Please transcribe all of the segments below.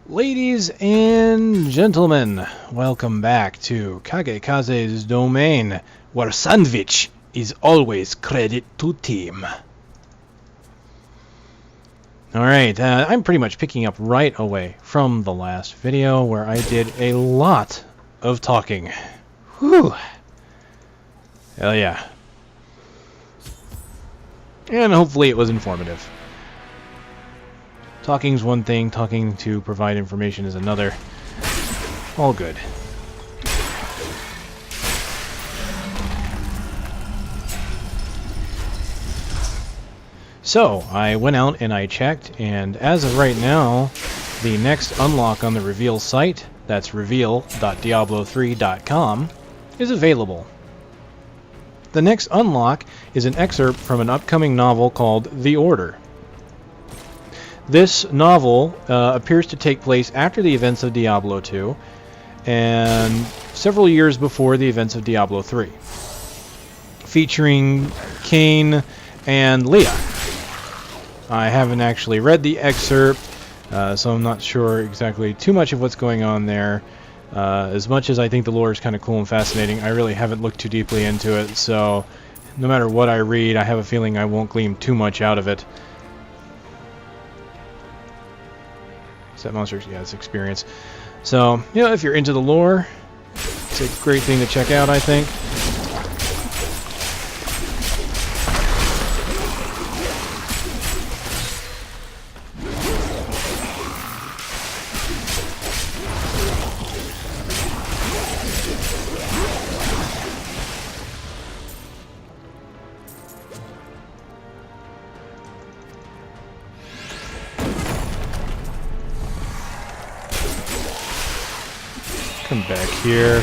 Ladies and gentlemen, welcome back to Kagekaze's domain, where sandwich is always credit to team. Alright, I'm pretty much picking up right away from the last video where I did a lot of talking. Whew! Hell yeah. And hopefully it was informative. Talking's one thing, talking to provide information is another. All good. So, I went out and I checked, and as of right now, the next unlock on the reveal site, that's reveal.diablo3.com, is available. The next unlock is an excerpt from an upcoming novel called The Order. This novel appears to take place after the events of Diablo 2 and several years before the events of Diablo 3, featuring Cain and Leah. I haven't actually read the excerpt, so I'm not sure exactly too much of what's going on there. As much as I think the lore is kind of cool and fascinating, I really haven't looked too deeply into it, so no matter what I read, I have a feeling I won't glean too much out of it. Is that monsters? Yeah, it's experience. So, you know, if you're into the lore, it's a great thing to check out, I think. Come back here.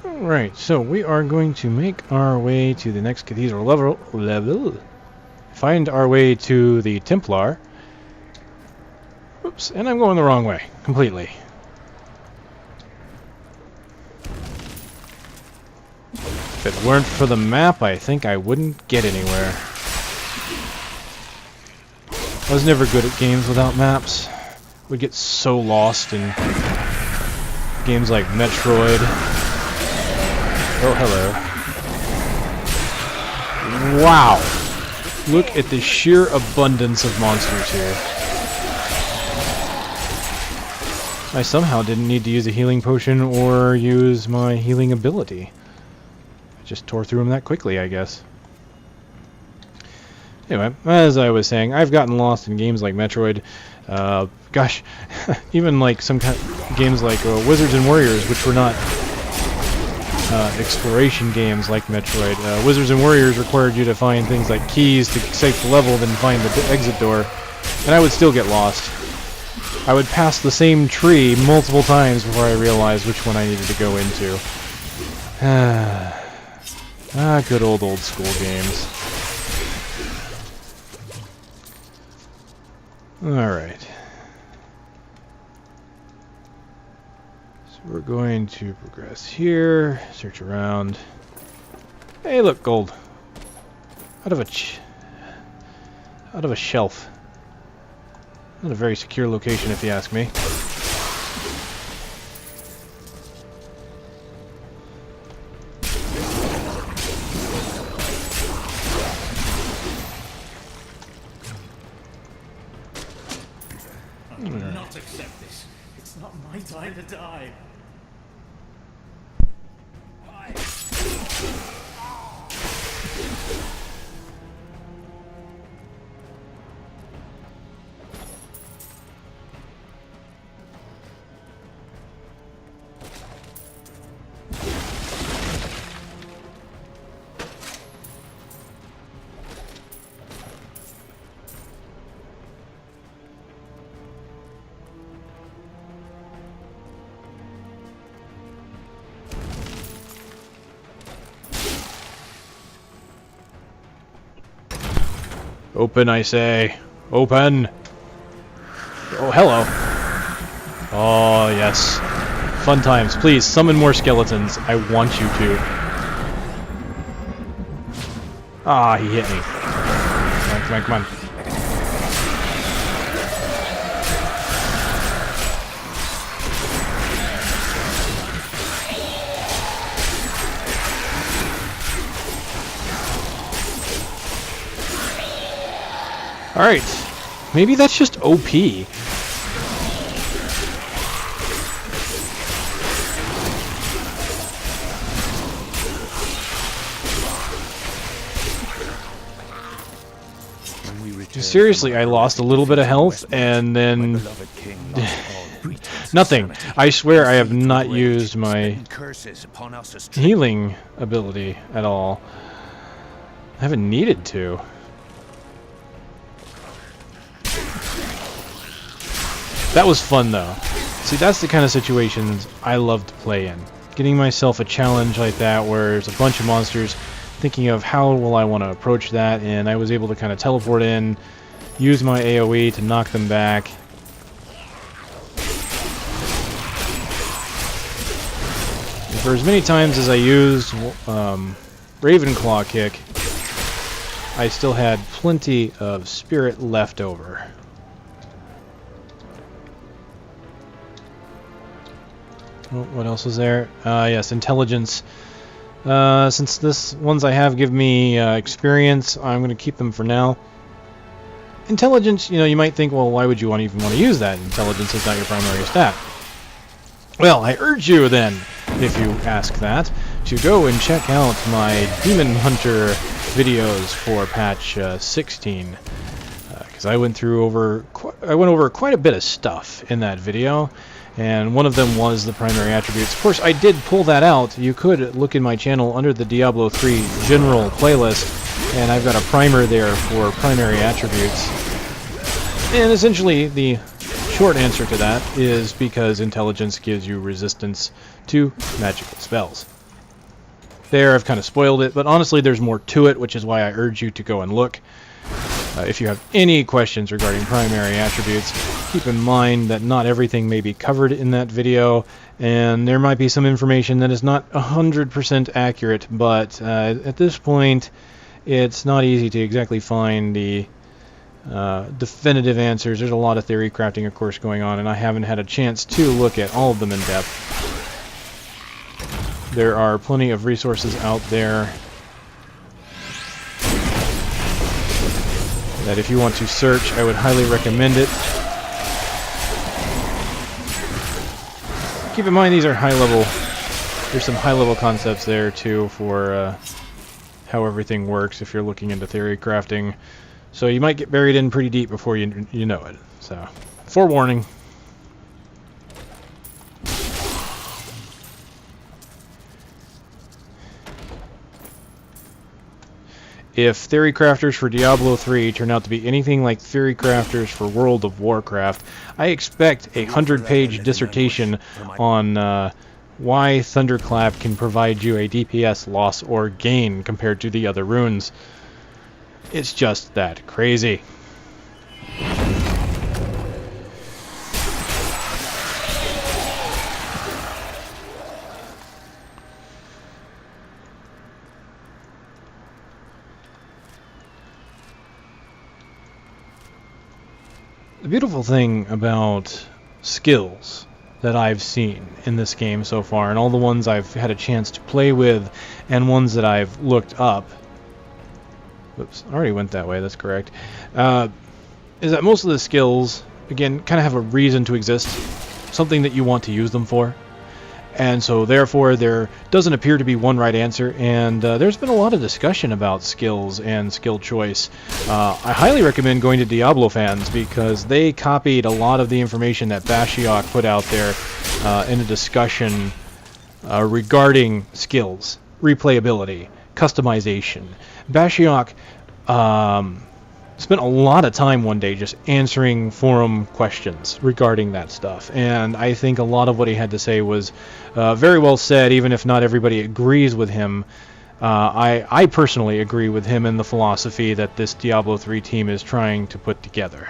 Alright, so we are going to make our way to the next Cathedral level. Find our way to the Templar. Oops, and I'm going the wrong way, completely. If it weren't for the map, I think I wouldn't get anywhere. I was never good at games without maps. Would get so lost in games like Metroid. Oh, hello. Wow! Look at the sheer abundance of monsters here. I somehow didn't need to use a healing potion or use my healing ability. I just tore through them that quickly, I guess. Anyway, as I was saying, I've gotten lost in games like Metroid. Gosh, even like some kind of games like Wizards and Warriors, which were not exploration games like Metroid. Wizards and Warriors required you to find things like keys to save the level, then find the exit door, and I would still get lost. I would pass the same tree multiple times before I realized which one I needed to go into. Good old school games. Alright. So we're going to progress here, search around. Hey, look, gold. Out of a shelf. Not a very secure location, if you ask me. I will not accept this. It's not my time to die. Open, I say. Open! Oh, hello. Oh, yes. Fun times. Please, summon more skeletons. I want you to. Ah, he hit me. Come on, come on, come on. Alright. Maybe that's just OP. Seriously, I lost a little bit of health, and then nothing. I swear I have not used my healing ability at all. I haven't needed to. That was fun, though. See, that's the kind of situations I love to play in. Getting myself a challenge like that where there's a bunch of monsters, thinking of how will I want to approach that, and I was able to kind of teleport in, use my AoE to knock them back. And for as many times as I used Ravenclaw kick, I still had plenty of spirit left over. Oh, what else was there? Yes, intelligence. Since this ones I have give me experience, I'm going to keep them for now. Intelligence, you know, you might think, well, why would you even want to use that? Intelligence is not your primary stat. Well, I urge you then, if you ask that, to go and check out my Demon Hunter videos for patch 16, because I went over quite a bit of stuff in that video. And one of them was the primary attributes. Of course, I did pull that out. You could look in my channel under the Diablo 3 general playlist, and I've got a primer there for primary attributes. And essentially, the short answer to that is because intelligence gives you resistance to magical spells. There, I've kind of spoiled it, but honestly, there's more to it, which is why I urge you to go and look. If you have any questions regarding primary attributes, keep in mind that not everything may be covered in that video, and there might be some information that is not 100% accurate, but at this point, it's not easy to exactly find the definitive answers. There's a lot of theory crafting, of course, going on, and I haven't had a chance to look at all of them in depth. There are plenty of resources out there that if you want to search, I would highly recommend it. Keep in mind these are high-level, there's some high-level concepts there too for how everything works if you're looking into theory crafting. So you might get buried in pretty deep before you know it. So, forewarning. If theory crafters for Diablo 3 turn out to be anything like theory crafters for World of Warcraft, I expect a 100-page dissertation on why Thunderclap can provide you a DPS loss or gain compared to the other runes. It's just that crazy. The beautiful thing about skills that I've seen in this game so far, and all the ones I've had a chance to play with, and ones that I've looked up, whoops, I already went that way, that's correct, is that most of the skills, again, kind of have a reason to exist, something that you want to use them for. And so therefore there doesn't appear to be one right answer, and there's been a lot of discussion about skills and skill choice. I highly recommend going to Diablo fans because they copied a lot of the information that Bashiok put out there in a discussion regarding skills, replayability, customization. Bashiok spent a lot of time one day just answering forum questions regarding that stuff, and I think a lot of what he had to say was very well said, even if not everybody agrees with him. I personally agree with him in the philosophy that this Diablo 3 team is trying to put together.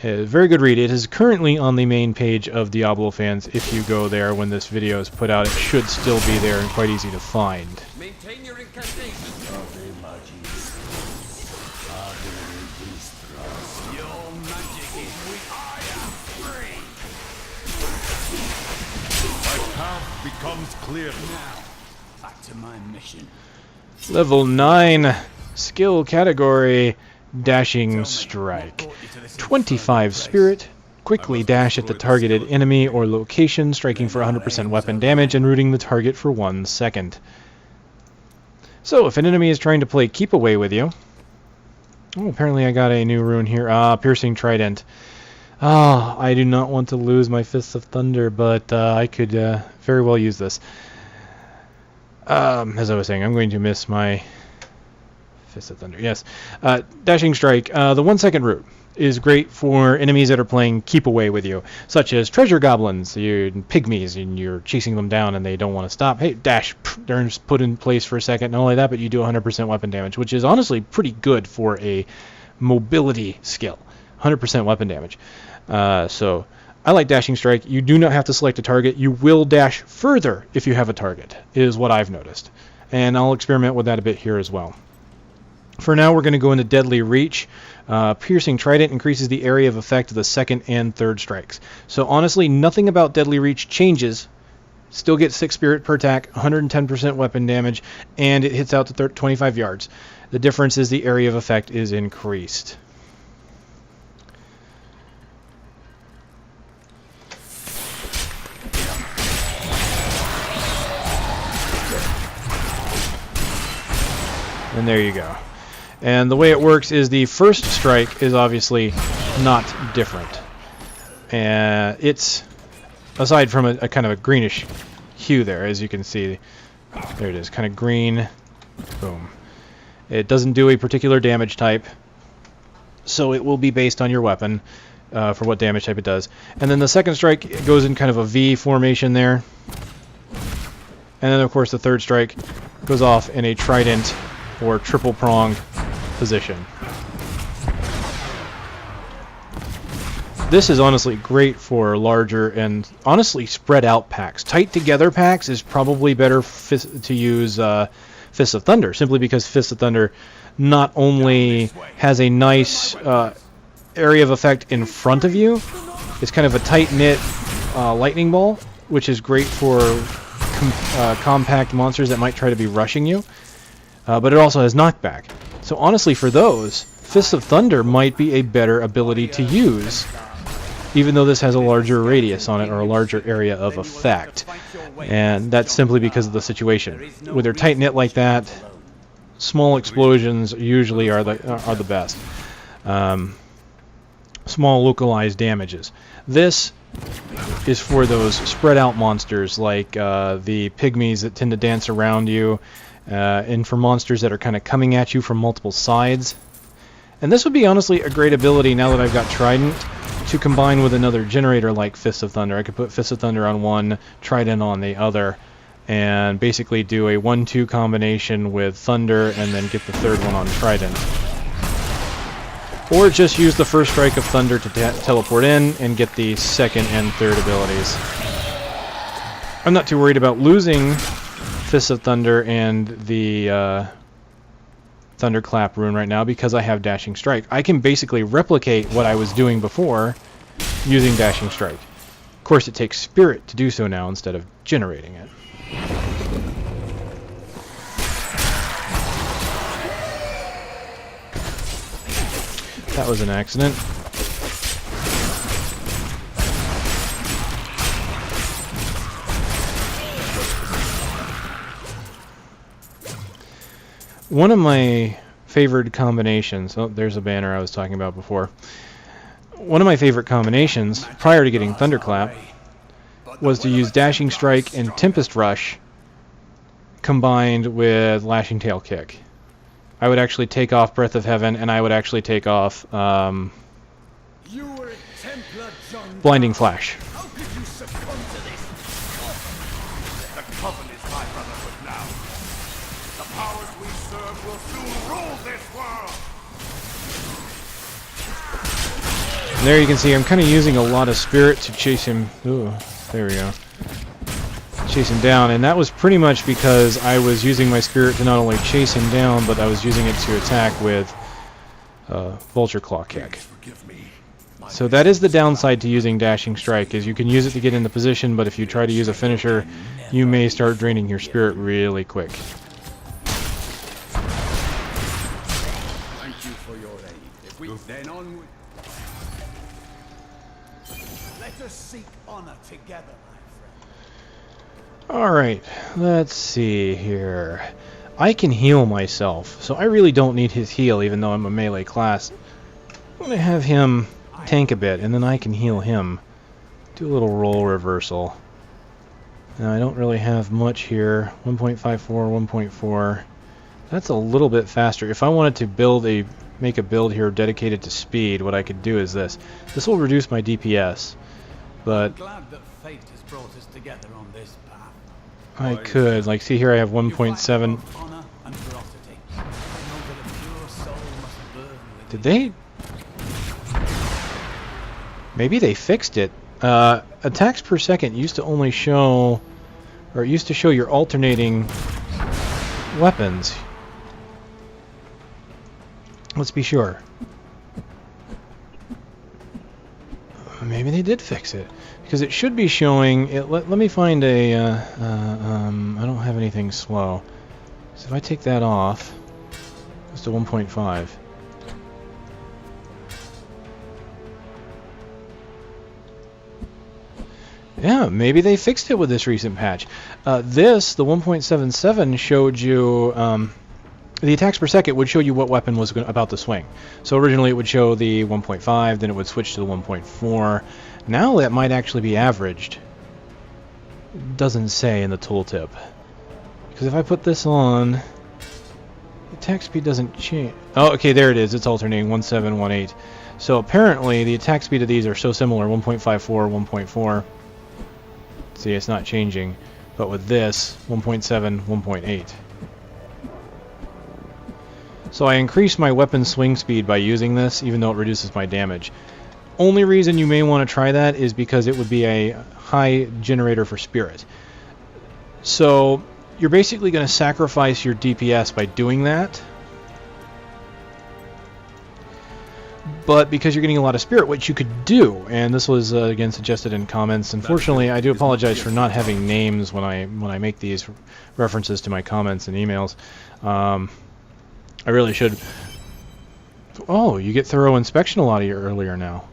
Very good read. It is currently on the main page of Diablo fans. If you go there when this video is put out, it should still be there and quite easy to find. Maintain your incantation. Your magic is weak. I am free. My path becomes clear. Now, back to my mission. Level 9 skill category, Dashing Strike. 25 spirit. Quickly dash at the targeted enemy or location, striking for 100% weapon damage and rooting the target for 1 second. So, if an enemy is trying to play keep away with you... Oh, apparently I got a new rune here. Piercing Trident. I do not want to lose my Fists of Thunder, but I could very well use this. As I was saying, I'm going to miss my Fists of Thunder. Yes. Dashing Strike. The 1 second root is great for enemies that are playing keep away with you, such as treasure goblins, you pygmies, and you're chasing them down and they don't want to stop. Hey, dash, they're just put in place for a second. Not only that, but you do 100% weapon damage, which is honestly pretty good for a mobility skill. 100% weapon damage. So I like Dashing Strike. You do not have to select a target. You will dash further if you have a target, is what I've noticed. And I'll experiment with that a bit here as well. For now, we're going to go into Deadly Reach. Piercing Trident increases the area of effect of the second and third strikes. So honestly, nothing about Deadly Reach changes. Still get 6 spirit per attack, 110% weapon damage, and it hits out to 25 yards. The difference is the area of effect is increased. And there you go. And the way it works is the first strike is obviously not different. And it's, aside from a kind of a greenish hue there, as you can see. There it is, kind of green. Boom. It doesn't do a particular damage type, so it will be based on your weapon for what damage type it does. And then the second strike goes in kind of a V formation there. And then, of course, the third strike goes off in a trident or triple pronged position. This is honestly great for larger and honestly spread out packs. Tight together packs is probably better to use Fists of Thunder, simply because Fists of Thunder not only has a nice area of effect in front of you, it's kind of a tight-knit lightning ball, which is great for compact monsters that might try to be rushing you. But it also has knockback. So honestly, for those, Fists of Thunder might be a better ability to use, even though this has a larger radius on it, or a larger area of effect. And that's simply because of the situation. When they're tight-knit like that, small explosions usually are the best. Small localized damages. This is for those spread-out monsters, like the pygmies that tend to dance around you, and for monsters that are kind of coming at you from multiple sides. And this would be honestly a great ability, now that I've got Trident, to combine with another generator like Fists of Thunder. I could put Fists of Thunder on one, Trident on the other, and basically do a 1-2 combination with Thunder and then get the third one on Trident. Or just use the first strike of Thunder to teleport in and get the second and third abilities. I'm not too worried about losing Fists of Thunder and the Thunderclap rune right now because I have Dashing Strike. I can basically replicate what I was doing before using Dashing Strike. Of course, it takes spirit to do so now instead of generating it. That was an accident. One of my favorite combinations, oh, there's a banner I was talking about before. One of my favorite combinations, prior to getting Thunderclap, was to use Dashing Strike and Tempest Rush combined with Lashing Tail Kick. I would actually take off Breath of Heaven, and I would actually take off Blinding Flash. And there you can see I'm kind of using a lot of spirit to chase him. Ooh, there we go. Chase him down, and that was pretty much because I was using my spirit to not only chase him down, but I was using it to attack with Vulture Claw Kick. So that is the downside to using Dashing Strike, is you can use it to get into position, but if you try to use a finisher, you may start draining your spirit really quick. Thank you for your aid. If we then onward. Let us seek honor together, my friend. Alright, let's see here. I can heal myself, so I really don't need his heal, even though I'm a melee class. I'm going to have him tank a bit, and then I can heal him. Do a little roll reversal. Now, I don't really have much here. 1.54, 1.4. That's a little bit faster. If I wanted to make a build here dedicated to speed, what I could do is this. This will reduce my DPS, but I'm glad that fate has brought us together on this path. I could, like, see here I have 1.7. Honor and ferocity. I know that a pure soul must burn within. Did they? Maybe they fixed it. Attacks per second used to only show, or it used to show your alternating weapons. Let's be sure. Maybe they did fix it, because it should be showing it. Let me find a I don't have anything slow, so if I take that off, it's to 1.5. Yeah, maybe they fixed it with this recent patch. The 1.77 showed you the attacks per second would show you what weapon was about to swing. So originally it would show the 1.5, then it would switch to the 1.4. Now that might actually be averaged. It doesn't say in the tooltip. Because if I put this on, the attack speed doesn't change. Oh, okay, there it is. It's alternating 1.7, 1.8. So apparently the attack speed of these are so similar, 1.54, 1.4. See, it's not changing. But with this, 1.7, 1.8. So I increase my weapon swing speed by using this, even though it reduces my damage. Only reason you may want to try that is because it would be a high generator for spirit. So you're basically going to sacrifice your DPS by doing that. But because you're getting a lot of spirit, what you could do, and this was again suggested in comments. Unfortunately, I do apologize for not having names when I make these references to my comments and emails. I really should. Oh, you get thorough inspection a lot earlier now.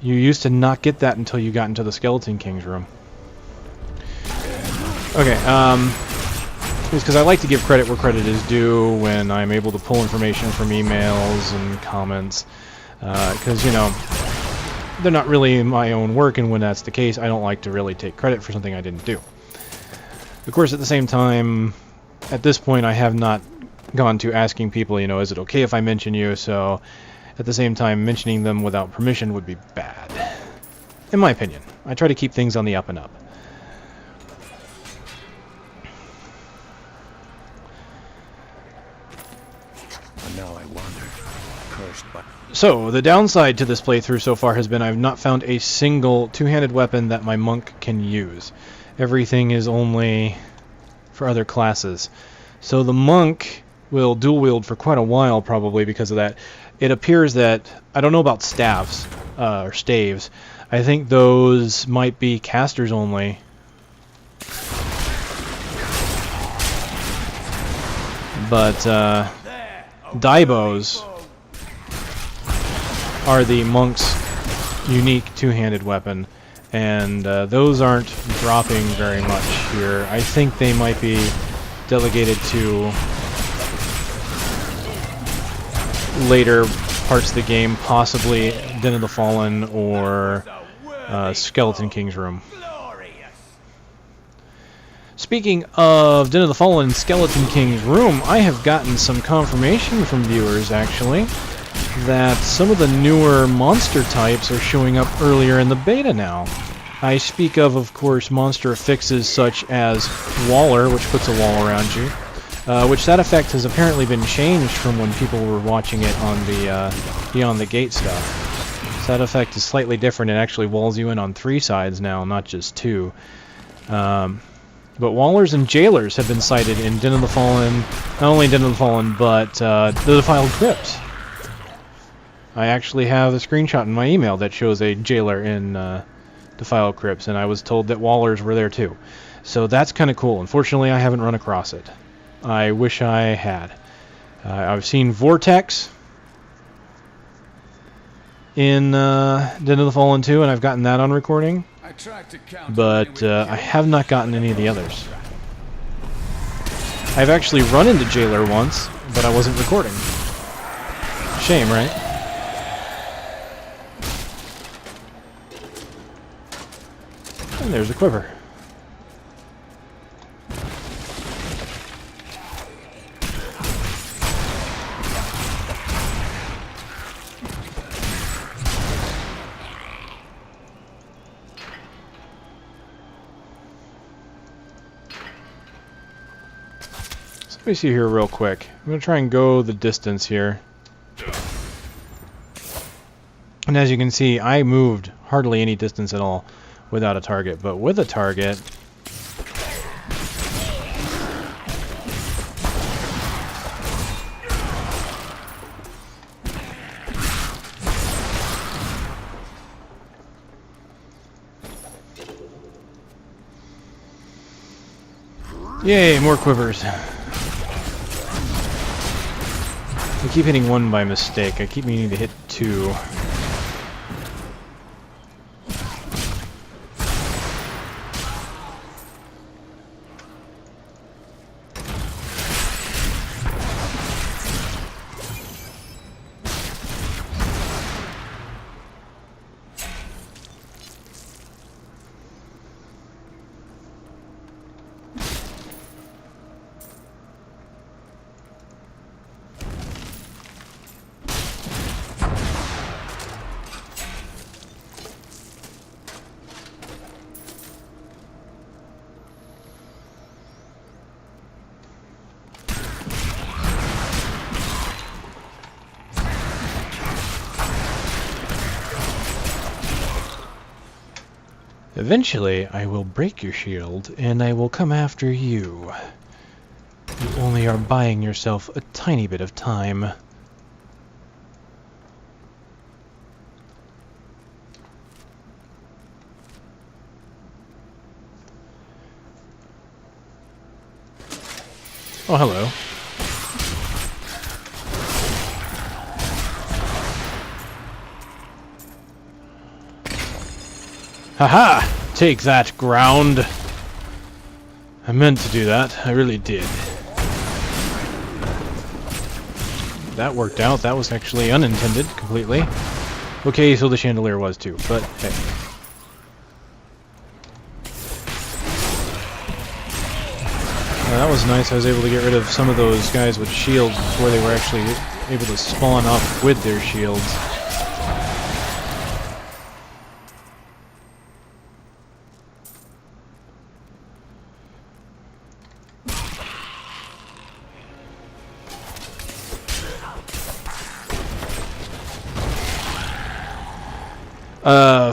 You used to not get that until you got into the Skeleton King's room. Okay, it's because I like to give credit where credit is due when I'm able to pull information from emails and comments. Because, you know, they're not really my own work, and when that's the case, I don't like to really take credit for something I didn't do. Of course, at the same time, at this point, I have not gone to asking people, you know, is it okay if I mention you? So, at the same time, mentioning them without permission would be bad. In my opinion. I try to keep things on the up and up. And now I wander, cursed by... So, the downside to this playthrough so far has been I've not found a single two-handed weapon that my monk can use. Everything is only for other classes. So the monk will dual-wield for quite a while, probably, because of that. It appears that... I don't know about staves, or staves. I think those might be casters only. But, Daibos are the monk's unique two-handed weapon, and those aren't dropping very much here. I think they might be delegated to later parts of the game, possibly Den of the Fallen or Skeleton King's room. Speaking of Den of the Fallen and Skeleton King's room, I have gotten some confirmation from viewers, actually, that some of the newer monster types are showing up earlier in the beta now. I speak of course, monster affixes such as Waller, which puts a wall around you, which that effect has apparently been changed from when people were watching it on the Beyond the Gate stuff. So that effect is slightly different. It actually walls you in on 3 sides now, not just 2. But Wallers and Jailers have been sighted in Den of the Fallen, not only Den of the Fallen, but the Defiled Crypts. I actually have a screenshot in my email that shows a Jailer in Defiled Crypts, and I was told that Wallers were there too. So that's kind of cool. Unfortunately, I haven't run across it. I wish I had. I've seen Vortex in Den of the Fallen 2, and I've gotten that on recording. But I have not gotten any of the others. I've actually run into Jailer once, but I wasn't recording. Shame, right? And there's a quiver. Let me see here real quick. I'm going to try and go the distance here. And as you can see, I moved hardly any distance at all without a target. But with a target... Yay, more quivers. I keep hitting 1 by mistake. I keep meaning to hit 2. Eventually, I will break your shield, and I will come after you. You only are buying yourself a tiny bit of time. Oh, hello. Haha! Take that, ground! I meant to do that. I really did. That worked out. That was actually unintended completely. Okay, so the chandelier was too, but hey. That was nice. I was able to get rid of some of those guys with shields before they were actually able to spawn up with their shields.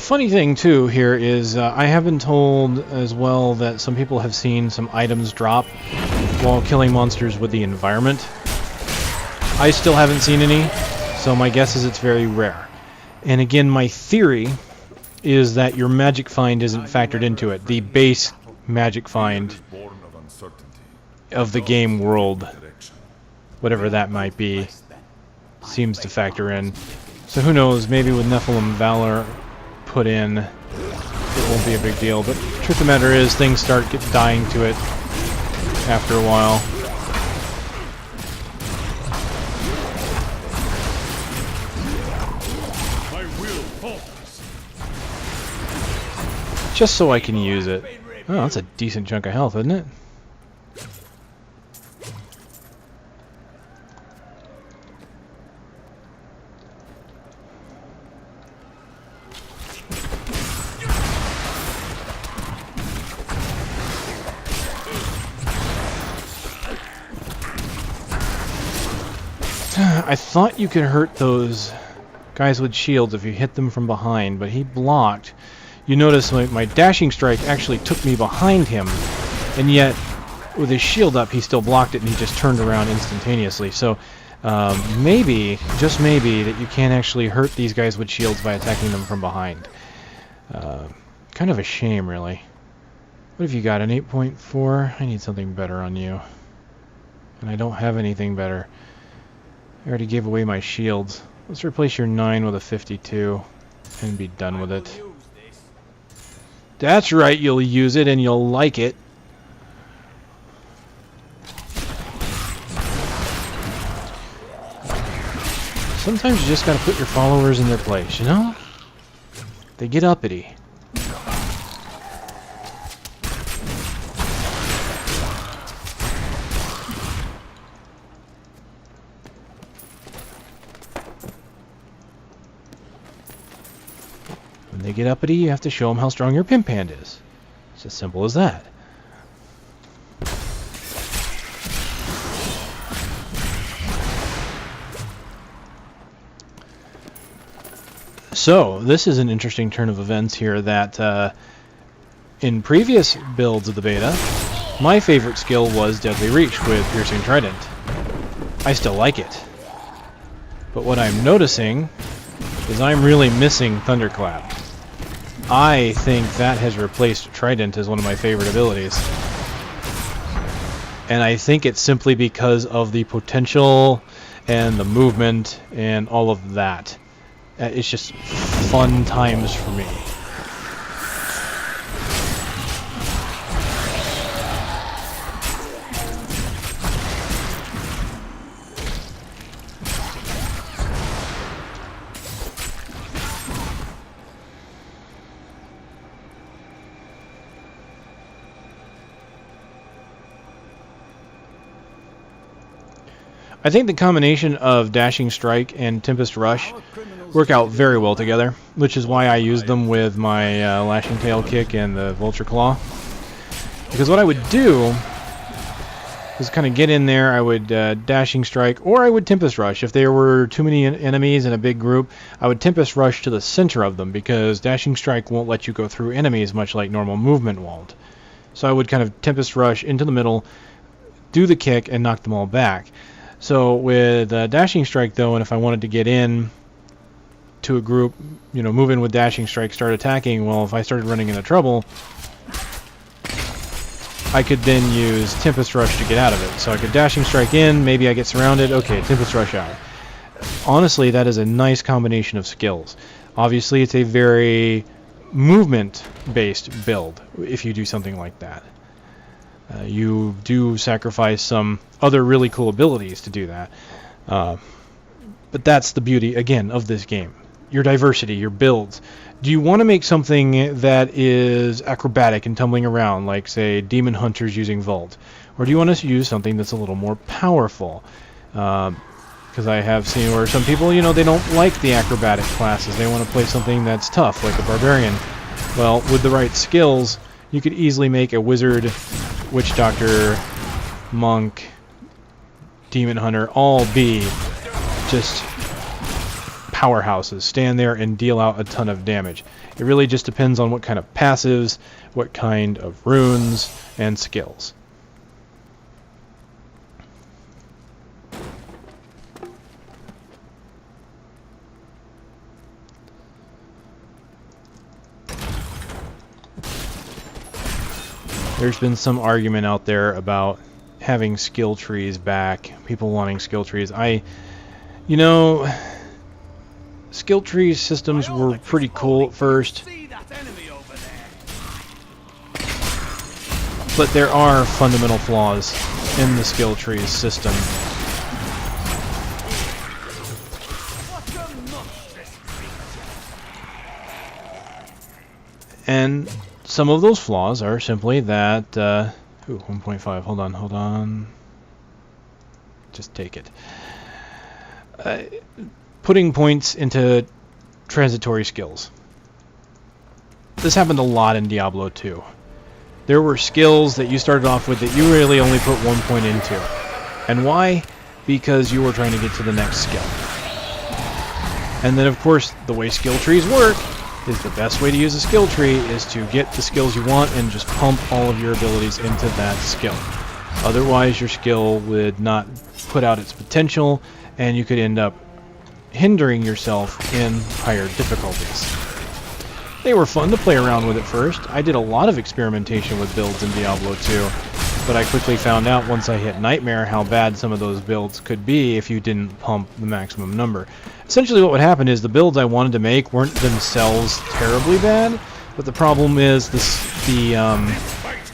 Funny thing too here is I have been told as well that some people have seen some items drop while killing monsters with the environment. I still haven't seen any, so my guess is it's very rare. And again, my theory is that your magic find isn't factored into it. The base magic find of the game world, whatever that might be, seems to factor in. So who knows, maybe with Nephilim Valor put in, it won't be a big deal. But the truth of the matter is, things start dying to it after a while. Just so I can use it. Oh, that's a decent chunk of health, isn't it? I thought you could hurt those guys with shields if you hit them from behind, but he blocked. You notice my dashing strike actually took me behind him, and yet with his shield up he still blocked it and he just turned around instantaneously. So maybe, just maybe, that you can actually hurt these guys with shields by attacking them from behind. Kind of a shame, really. What have you got, an 8.4? I need something better on you. And I don't have anything better. I already gave away my shields. Let's replace your 9 with a 52 and be done with it. That's right, you'll use it and you'll like it. Sometimes you just gotta put your followers in their place, you know? They get uppity. When they get uppity, you have to show them how strong your pimp hand is. It's as simple as that. So, this is an interesting turn of events here that in previous builds of the beta, my favorite skill was Deadly Reach with Piercing Trident. I still like it. But what I'm noticing is I'm really missing Thunderclap. I think that has replaced Trident as one of my favorite abilities. And I think it's simply because of the potential and the movement and all of that. It's just fun times for me. I think the combination of Dashing Strike and Tempest Rush work out very well together, which is why I use them with my Lashing Tail Kick and the Vulture Claw. Because what I would do is kind of get in there, I would Dashing Strike, or I would Tempest Rush. If there were too many enemies in a big group, I would Tempest Rush to the center of them, because Dashing Strike won't let you go through enemies much like normal movement won't. So I would kind of Tempest Rush into the middle, do the kick, and knock them all back. So with Dashing Strike, though, and if I wanted to get in to a group, you know, move in with Dashing Strike, start attacking, well, if I started running into trouble, I could then use Tempest Rush to get out of it. So I could Dashing Strike in, maybe I get surrounded, okay, Tempest Rush out. Honestly, that is a nice combination of skills. Obviously, it's a very movement-based build if you do something like that. You do sacrifice some other really cool abilities to do that. But that's the beauty, again, of this game. Your diversity, your builds. Do you want to make something that is acrobatic and tumbling around, like, say, Demon Hunters using Vault? Or do you want to use something that's a little more powerful? Because I have seen where some people, you know, they don't like the acrobatic classes. They want to play something that's tough, like a Barbarian. Well, with the right skills, you could easily make a Wizard, Witch Doctor, Monk, Demon Hunter all be just powerhouses. Stand there and deal out a ton of damage. It really just depends on what kind of passives, what kind of runes, and skills. There's been some argument out there about having skill trees back, people wanting skill trees. You know, skill tree systems were pretty cool at first, but there are fundamental flaws in the skill tree system. And some of those flaws are simply that, 1.5, hold on, just take it. Putting points into transitory skills. This happened a lot in Diablo 2. There were skills that you started off with that you really only put 1 point into. And why? Because you were trying to get to the next skill. And then, of course, the way skill trees work is the best way to use a skill tree is to get the skills you want and just pump all of your abilities into that skill. Otherwise, your skill would not put out its potential, and you could end up hindering yourself in higher difficulties. They were fun to play around with at first. I did a lot of experimentation with builds in Diablo 2, but I quickly found out once I hit Nightmare how bad some of those builds could be if you didn't pump the maximum number. Essentially what would happen is the builds I wanted to make weren't themselves terribly bad, but the problem is the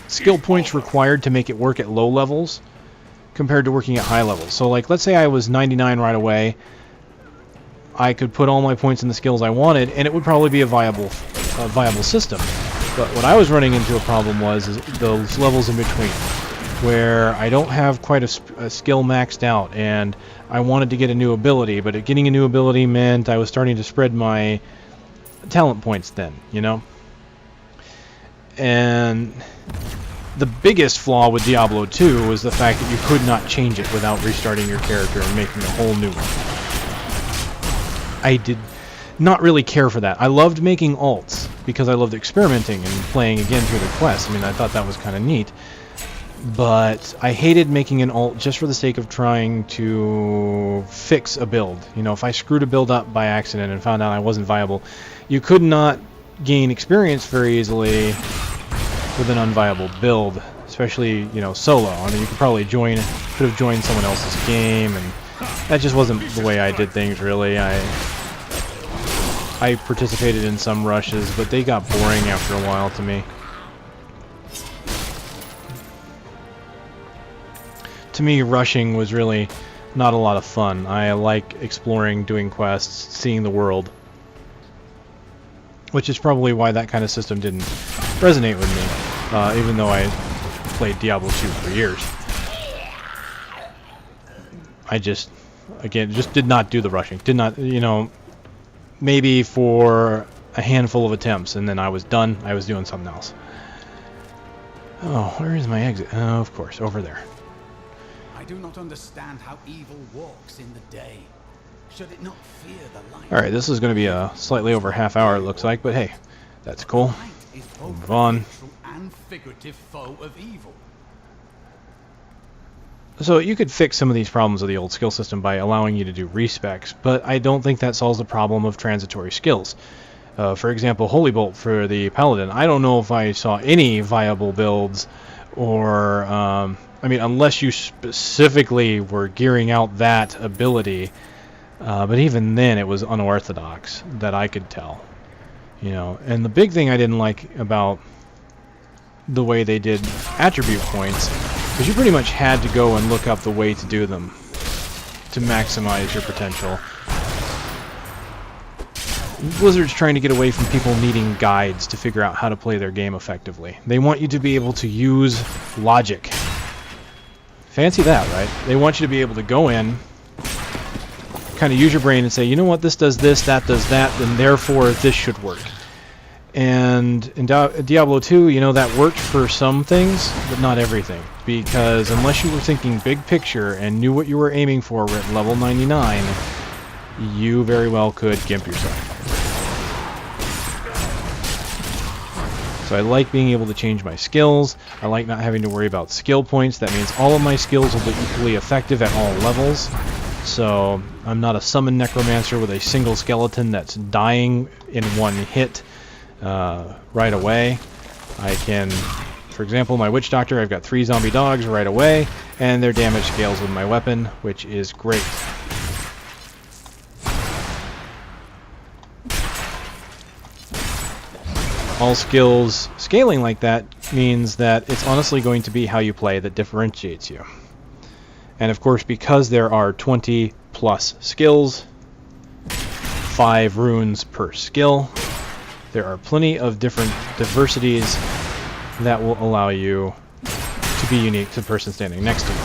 skill points required to make it work at low levels compared to working at high levels. So like, let's say I was 99 right away, I could put all my points in the skills I wanted, and it would probably be a viable system. But what I was running into a problem was those levels in between, where I don't have quite a skill maxed out, and I wanted to get a new ability, but getting a new ability meant I was starting to spread my talent points then, you know? And the biggest flaw with Diablo 2 was the fact that you could not change it without restarting your character and making a whole new one. I did not really care for that. I loved making alts because I loved experimenting and playing again through the quest. I mean, I thought that was kind of neat. But I hated making an alt just for the sake of trying to fix a build. You know, if I screwed a build up by accident and found out I wasn't viable, you could not gain experience very easily with an unviable build, especially, you know, solo. I mean, you could probably could have joined someone else's game, and that just wasn't the way I did things, really. I participated in some rushes, but they got boring after a while to me. To me, rushing was really not a lot of fun. I like exploring, doing quests, seeing the world. Which is probably why that kind of system didn't resonate with me, even though I played Diablo 2 for years. I just did not do the rushing. Did not, you know, maybe for a handful of attempts, and then I was done. I was doing something else. Oh, where is my exit? Oh, of course, over there. I do not understand how evil walks in the day. Should it not fear the light? Alright, this is going to be a slightly over half hour, it looks like, but hey, that's cool. Move on. And figurative foe of evil. So you could fix some of these problems of the old skill system by allowing you to do respecs, but I don't think that solves the problem of transitory skills. For example, Holy Bolt for the Paladin. I don't know if I saw any viable builds, or, I mean, unless you specifically were gearing out that ability, but even then it was unorthodox, that I could tell. You know, and the big thing I didn't like about the way they did attribute points was you pretty much had to go and look up the way to do them to maximize your potential. Blizzard's trying to get away from people needing guides to figure out how to play their game effectively. They want you to be able to use logic. Fancy that, right? They want you to be able to go in, kind of use your brain and say, you know what, this does this, that does that, then therefore this should work. And in Diablo 2, you know, that worked for some things, but not everything. Because unless you were thinking big picture and knew what you were aiming for at level 99, you very well could gimp yourself. So I like being able to change my skills. I like not having to worry about skill points. That means all of my skills will be equally effective at all levels. So I'm not a summon necromancer with a single skeleton that's dying in one hit right away. I can, for example, my witch doctor, I've got 3 zombie dogs right away, and their damage scales with my weapon, which is great. All skills scaling like that means that it's honestly going to be how you play that differentiates you. And of course, because there are 20 plus skills, 5 runes per skill, there are plenty of different diversities that will allow you to be unique to the person standing next to you.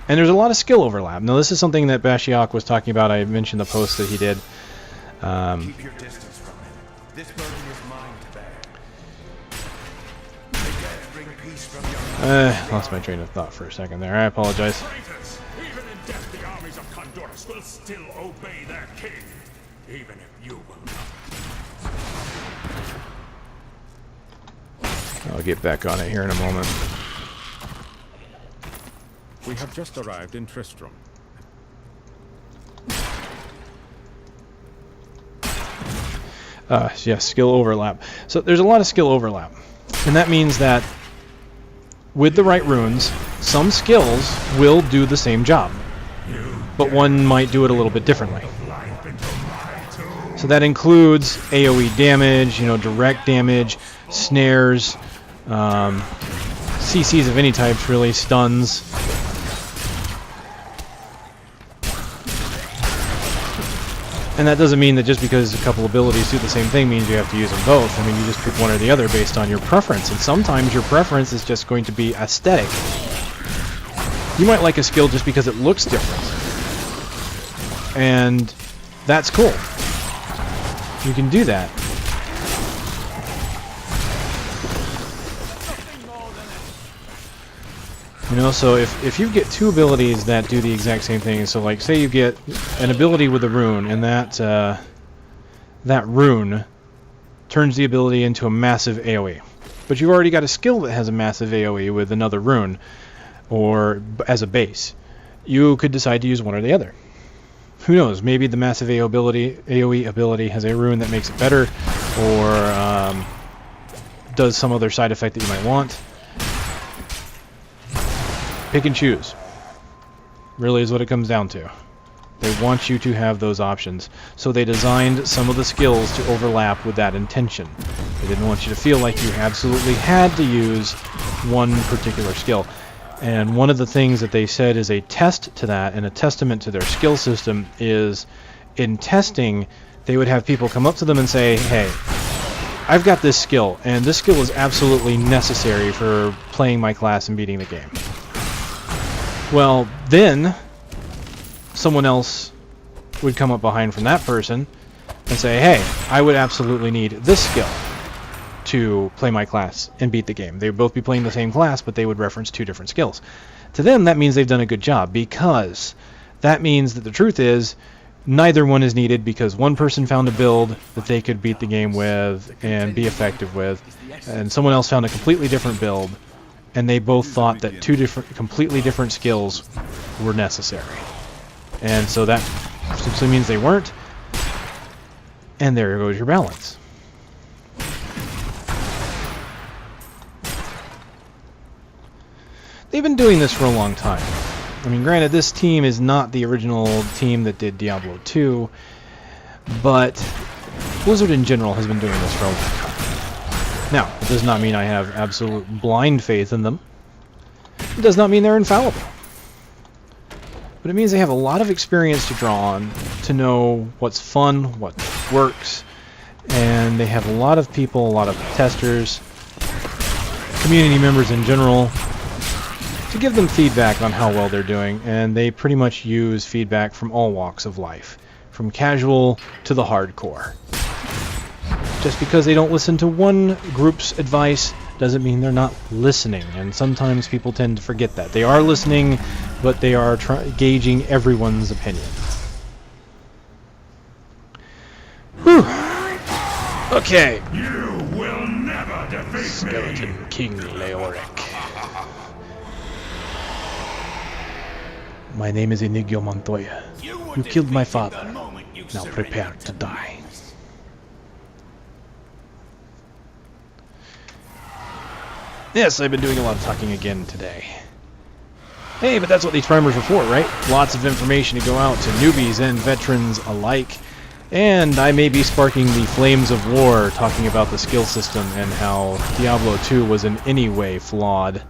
And there's a lot of skill overlap. Now, this is something that Bashiok was talking about. I mentioned the post that he did. Keep your distance from him. This burden is mine to bear. The dead bring peace from your Lost my train of thought for a second there. I apologize. Traitors! Even in death, the armies of Condorus will still obey their king. even if you will not. I'll get back on it here in a moment. We have just arrived in Tristram. Yes, skill overlap. So there's a lot of skill overlap. And that means that with the right runes, some skills will do the same job. But one might do it a little bit differently. So that includes AoE damage, direct damage, snares, CCs of any types, really, stuns. And that doesn't mean that just because a couple abilities do the same thing means you have to use them both. I mean, you just pick one or the other based on your preference. And sometimes your preference is just going to be aesthetic. You might like a skill just because it looks different. And that's cool. You can do that. So if you get two abilities that do the exact same thing, so like say you get an ability with a rune, and that rune turns the ability into a massive AoE. But you've already got a skill that has a massive AoE with another rune, or as a base. You could decide to use one or the other. Who knows, maybe the massive AoE ability has a rune that makes it better, or does some other side effect that you might want. Pick and choose. Really is what it comes down to. They want you to have those options. So they designed some of the skills to overlap with that intention. They didn't want you to feel like you absolutely had to use one particular skill. And one of the things that they said is a test to that, and a testament to their skill system, is in testing, they would have people come up to them and say, hey, I've got this skill, and this skill is absolutely necessary for playing my class and beating the game. Well, then someone else would come up behind from that person and say, hey, I would absolutely need this skill to play my class and beat the game. They would both be playing the same class, but they would reference two different skills. To them, that means they've done a good job, because that means that the truth is neither one is needed, because one person found a build that they could beat the game with and be effective with, and someone else found a completely different build, and they both thought that two completely different skills were necessary. And so that simply means they weren't, and there goes your balance. They've been doing this for a long time. I mean, granted, this team is not the original team that did Diablo 2, but Blizzard in general has been doing this for a long time. Now, it does not mean I have absolute blind faith in them. It does not mean they're infallible. But it means they have a lot of experience to draw on to know what's fun, what works, and they have a lot of people, a lot of testers, community members in general, to give them feedback on how well they're doing, and they pretty much use feedback from all walks of life, from casual to the hardcore. Just because they don't listen to one group's advice doesn't mean they're not listening, and sometimes people tend to forget that. They are listening, but they are gauging everyone's opinion. Whew. Okay. You will never defeat Skeleton King Leoric. My name is Inigo Montoya. You killed my father. Now prepare to die. Yes, I've been doing a lot of talking again today. Hey, but that's what these primers are for, right? Lots of information to go out to newbies and veterans alike. And I may be sparking the flames of war talking about the skill system and how Diablo 2 was in any way flawed.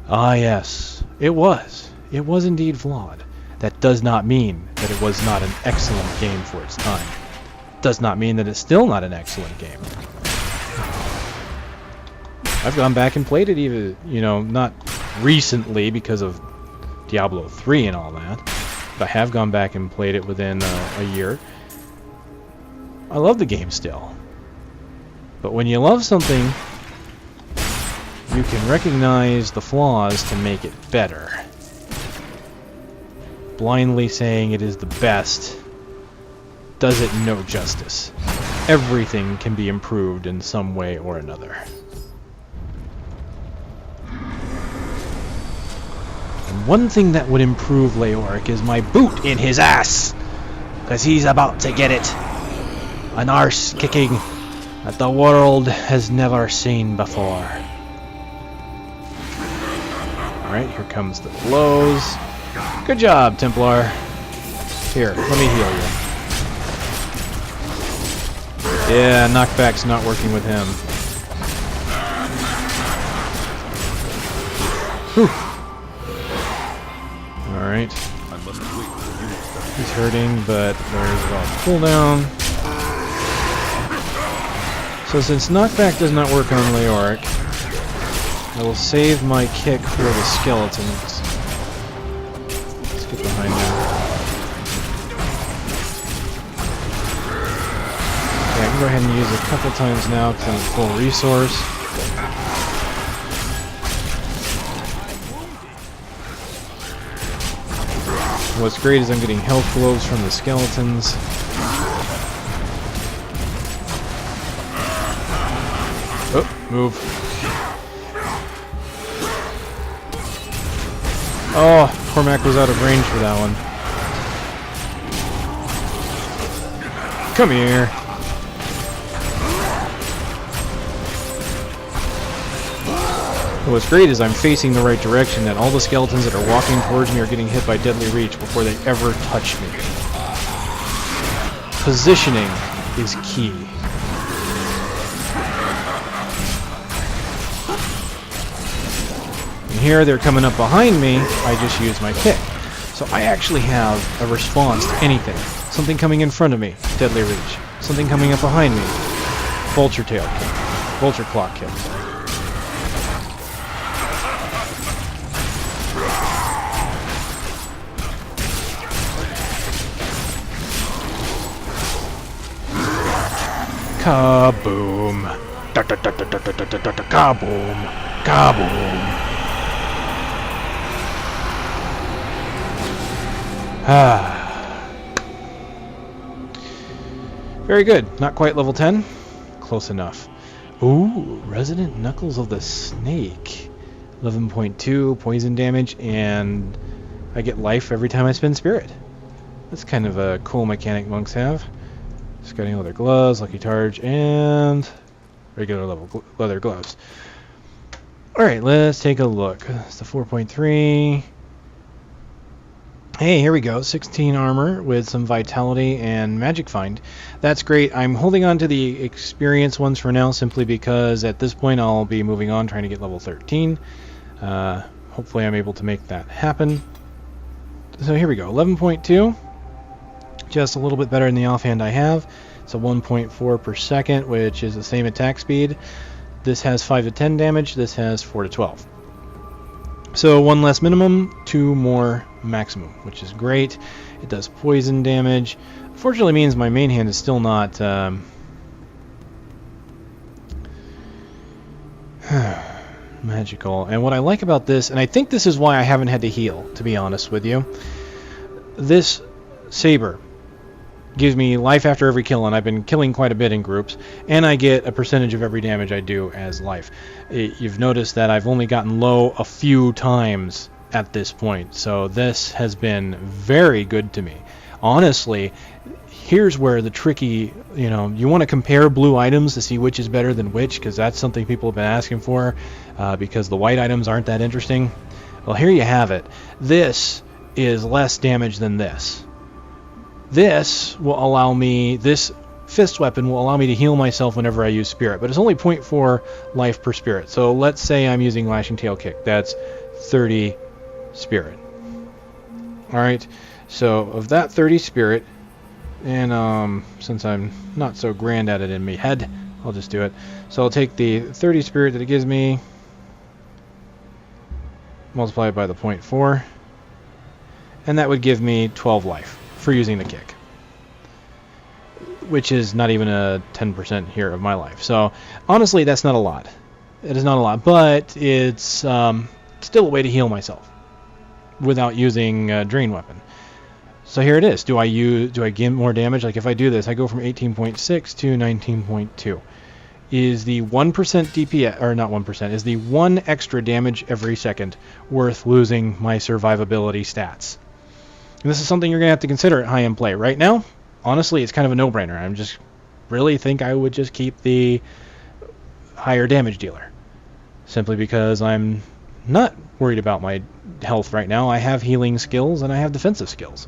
Ah, yes, it was. It was indeed flawed. That does not mean that it was not an excellent game for its time. Does not mean that it's still not an excellent game. I've gone back and played it even, not recently because of Diablo 3 and all that, but I have gone back and played it within a year. I love the game still. But when you love something, you can recognize the flaws to make it better. blindly saying it is the best does it no justice. Everything can be improved in some way or another. And one thing that would improve Leoric is my boot in his ass! Because he's about to get it. An arse kicking that the world has never seen before. Alright, here comes the blows. Good job, Templar. Here, let me heal you. Yeah, knockback's not working with him. Whew. Alright. He's hurting, but there's a cooldown. So since knockback does not work on Leoric, I will save my kick for the skeletons. Let's get behind them. Okay, I can go ahead and use it a couple times now because I'm full resource. What's great is I'm getting health globes from the skeletons. Oh, move. Oh, Cormac was out of range for that one. Come here. What's great is I'm facing the right direction, and all the skeletons that are walking towards me are getting hit by deadly reach before they ever touch me. Positioning is key. And here they're coming up behind me, I just use my kick. So I actually have a response to anything. Something coming in front of me, deadly reach. Something coming up behind me, vulture tail kick. Vulture claw kick. Kaboom! Kaboom! Kaboom! Very good. Not quite level 10. Close enough. Ooh, Resident Knuckles of the Snake. 11.2 poison damage, and I get life every time I spend Spirit. That's kind of a cool mechanic monks have. Scouting leather gloves, lucky targe, and regular leather gloves. Alright, let's take a look. It's the 4.3. Hey, here we go. 16 armor with some vitality and magic find. That's great. I'm holding on to the experience ones for now simply because at this point I'll be moving on trying to get level 13. Hopefully I'm able to make that happen. So here we go. 11.2. Just a little bit better than the offhand I have. It's a 1.4 per second, which is the same attack speed. This has 5 to 10 damage. This has 4 to 12. So 1 less minimum, 2 more maximum, which is great. It does poison damage. Unfortunately means my main hand is still not magical. And what I like about this, and I think this is why I haven't had to heal, to be honest with you, this saber gives me life after every kill, and I've been killing quite a bit in groups, and I get a percentage of every damage I do as life. You've noticed that I've only gotten low a few times at this point, so this has been very good to me. Honestly, here's where the tricky, you want to compare blue items to see which is better than which, because that's something people have been asking for, because the white items aren't that interesting. Well, here you have it. This is less damage than this. This will allow me, this fist weapon will allow me to heal myself whenever I use spirit, but it's only 0.4 life per spirit. So let's say I'm using lashing tail kick. That's 30 spirit. Alright, so of that 30 spirit, and since I'm not so grand at it in my head, I'll just do it. So I'll take the 30 spirit that it gives me, multiply it by the 0.4, and that would give me 12 life for using the kick, which is not even a 10% here of my life. So honestly, that's not a lot. It is not a lot, but it's still a way to heal myself without using a drain weapon. So here it is. Do I get more damage? Like if I do this, I go from 18.6 to 19.2. Is the 1% DPS, or not 1%, is the 1 extra damage every second worth losing my survivability stats? And this is something you're going to have to consider at high-end play. Right now, honestly, it's kind of a no-brainer. I just really think I would just keep the higher damage dealer. Simply because I'm not worried about my health right now. I have healing skills and I have defensive skills.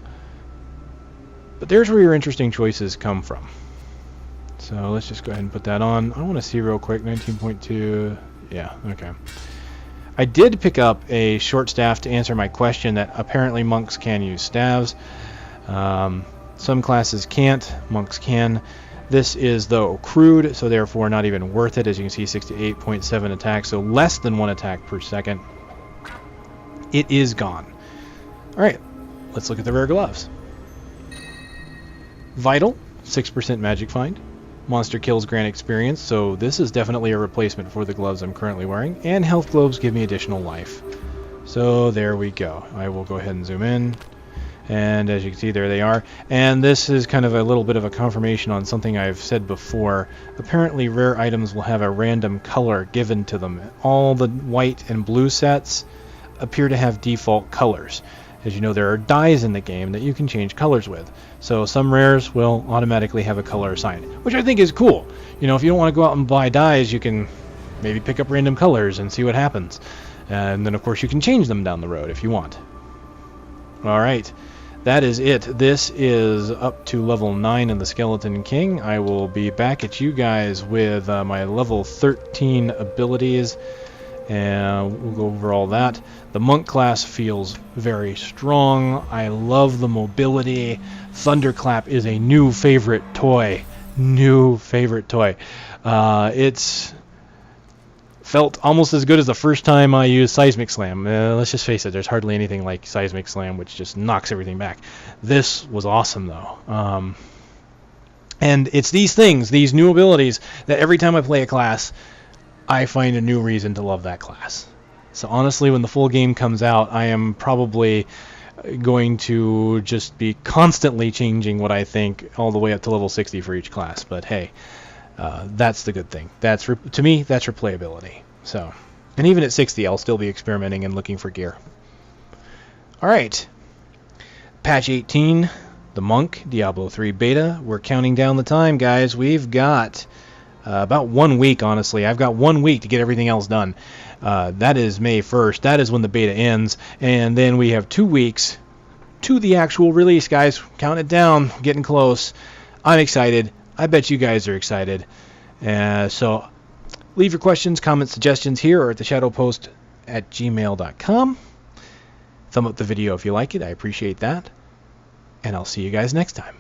But there's where your interesting choices come from. So let's just go ahead and put that on. I want to see real quick, 19.2, yeah, okay. I did pick up a short staff to answer my question that apparently monks can use staves. Some classes can't, monks can. This is, though, crude, so therefore not even worth it. As you can see, 68.7 attack, so less than 1 attack per second. It is gone. Alright, let's look at the rare gloves. Vital, 6% magic find. Monster kills grant experience, so this is definitely a replacement for the gloves I'm currently wearing. And health globes give me additional life. So there we go. I will go ahead and zoom in. And as you can see, there they are. And this is kind of a little bit of a confirmation on something I've said before. Apparently rare items will have a random color given to them. All the white and blue sets appear to have default colors. As you know, there are dyes in the game that you can change colors with. So some rares will automatically have a color assigned, which I think is cool. You know, if you don't want to go out and buy dyes, you can maybe pick up random colors and see what happens. And then, of course, you can change them down the road if you want. Alright, that is it. This is up to level 9 in the Skeleton King. I will be back at you guys with my level 13 abilities. And we'll go over all that. The monk class feels very strong. I love the mobility. Thunderclap is a new favorite toy. It's felt almost as good as the first time I used Seismic Slam. Let's just face it, there's hardly anything like Seismic Slam, which just knocks everything back. This was awesome, though. And it's these things, these new abilities, that every time I play a class, I find a new reason to love that class. So honestly, when the full game comes out, I am probably going to just be constantly changing what I think all the way up to level 60 for each class. But hey, that's the good thing. To me, that's replayability. So, and even at 60, I'll still be experimenting and looking for gear. All right, patch 18, the Monk, Diablo 3 beta. We're counting down the time, guys. We've got about 1 week, honestly. I've got 1 week to get everything else done. That is May 1st. That is when the beta ends. And then we have 2 weeks to the actual release, guys. Count it down. Getting close. I'm excited. I bet you guys are excited. So leave your questions, comments, suggestions here or at theshadowpost@gmail.com. Thumb up the video if you like it. I appreciate that. And I'll see you guys next time.